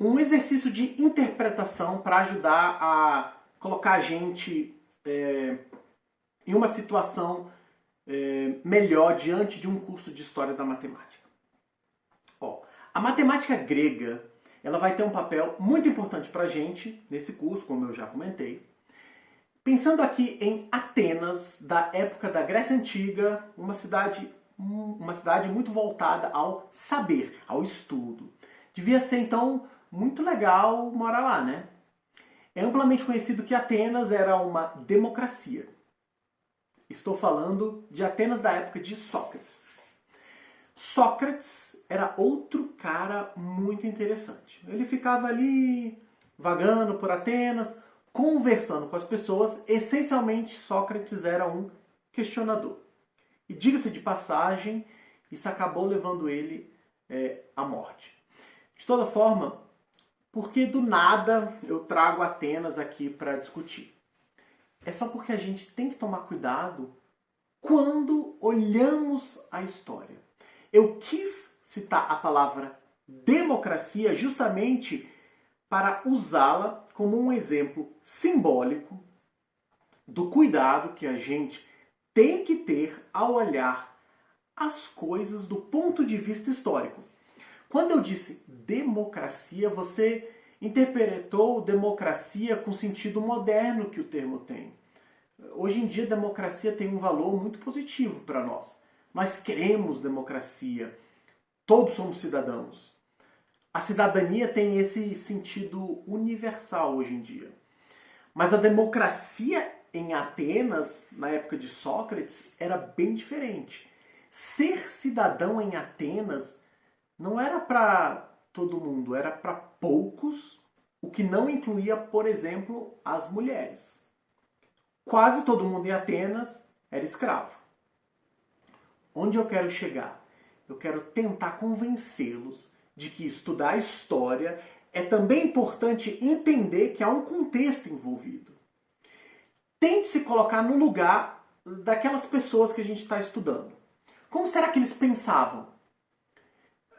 um exercício de interpretação para ajudar a colocar a gente em uma situação melhor diante de um curso de História da Matemática. Ó, a matemática grega ela vai ter um papel muito importante para a gente nesse curso, como eu já comentei. Pensando aqui em Atenas, da época da Grécia Antiga, uma cidade muito voltada ao saber, ao estudo. Devia ser, então, muito legal morar lá, né? É amplamente conhecido que Atenas era uma democracia. Estou falando de Atenas da época de Sócrates. Sócrates era outro cara muito interessante. Ele ficava ali vagando por Atenas, conversando com as pessoas. Essencialmente, Sócrates era um questionador. E diga-se de passagem, isso acabou levando ele à morte. De toda forma, por que do nada eu trago Atenas aqui para discutir? É só porque a gente tem que tomar cuidado quando olhamos a história. Eu quis citar a palavra democracia justamente para usá-la como um exemplo simbólico do cuidado que a gente tem que ter ao olhar as coisas do ponto de vista histórico. Quando eu disse democracia, você interpretou democracia com o sentido moderno que o termo tem. Hoje em dia, democracia tem um valor muito positivo para nós. Nós queremos democracia. Todos somos cidadãos. A cidadania tem esse sentido universal hoje em dia. Mas a democracia em Atenas, na época de Sócrates, era bem diferente. Ser cidadão em Atenas não era para todo mundo, era para poucos, o que não incluía, por exemplo, as mulheres. Quase todo mundo em Atenas era escravo. Onde eu quero chegar? Eu quero tentar convencê-los de que estudar história é também importante entender que há um contexto envolvido. Tente se colocar no lugar daquelas pessoas que a gente está estudando. Como será que eles pensavam?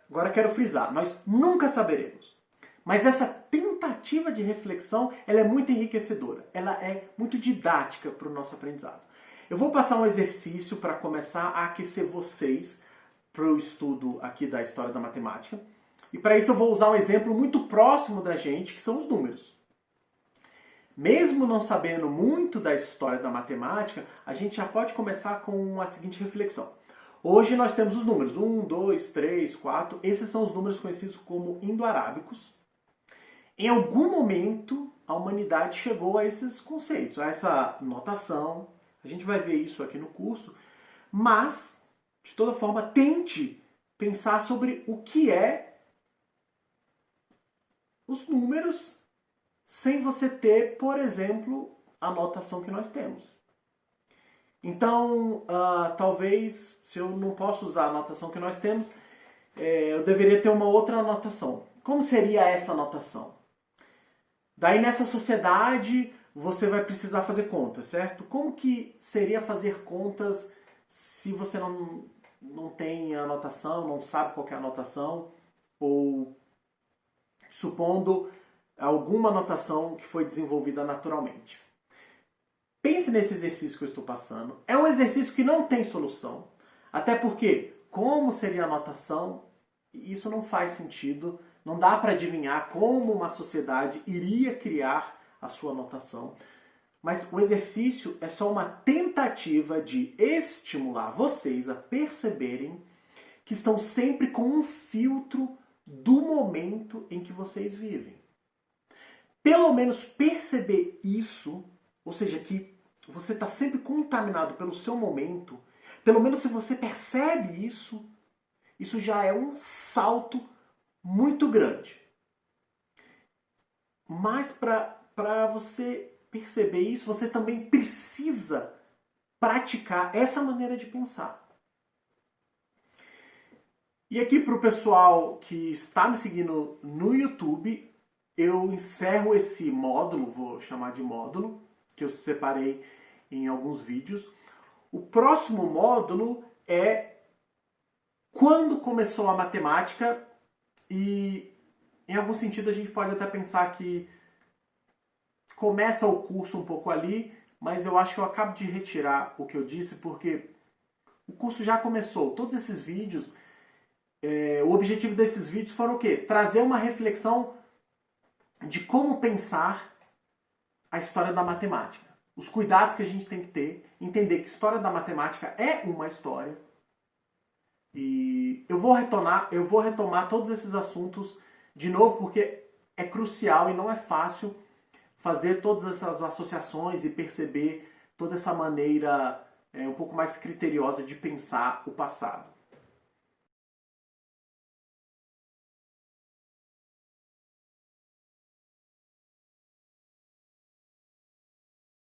Agora quero frisar, nós nunca saberemos. Mas essa tentativa de reflexão ela é muito enriquecedora. Ela é muito didática para o nosso aprendizado. Eu vou passar um exercício para começar a aquecer vocês para o estudo aqui da história da matemática. E para isso eu vou usar um exemplo muito próximo da gente, que são os números. Mesmo não sabendo muito da história da matemática, a gente já pode começar com a seguinte reflexão. Hoje nós temos os números 1, 2, 3, 4. Esses são os números conhecidos como indo-arábicos. Em algum momento, a humanidade chegou a esses conceitos, a essa notação. A gente vai ver isso aqui no curso. Mas, de toda forma, tente pensar sobre o que é os números sem você ter, por exemplo, a notação que nós temos. Então, talvez, se eu não posso usar a notação que nós temos, eu deveria ter uma outra anotação. Como seria essa anotação? Daí, nessa sociedade, você vai precisar fazer contas, certo? Como que seria fazer contas se você não tem a anotação, não sabe qual é a anotação, ou supondo alguma anotação que foi desenvolvida naturalmente? Pense nesse exercício que eu estou passando. É um exercício que não tem solução. Até porque, como seria a anotação, isso não faz sentido. Não dá para adivinhar como uma sociedade iria criar a sua anotação. Mas o exercício é só uma tentativa de estimular vocês a perceberem que estão sempre com um filtro do momento em que vocês vivem. Pelo menos perceber isso, ou seja, que você está sempre contaminado pelo seu momento, pelo menos se você percebe isso, isso já é um salto muito grande. Mas para você perceber isso, você também precisa praticar essa maneira de pensar. E aqui para o pessoal que está me seguindo no YouTube, eu encerro esse módulo, vou chamar de módulo, que eu separei em alguns vídeos. O próximo módulo é quando começou a matemática e em algum sentido a gente pode até pensar que começa o curso um pouco ali, mas eu acho que eu acabo de retirar o que eu disse, porque o curso já começou. Todos esses vídeos, o objetivo desses vídeos foram o quê? Trazer uma reflexão de como pensar a história da matemática. Os cuidados que a gente tem que ter, entender que história da matemática é uma história. E eu vou retomar todos esses assuntos de novo, porque é crucial e não é fácil fazer todas essas associações e perceber toda essa maneira um pouco mais criteriosa de pensar o passado.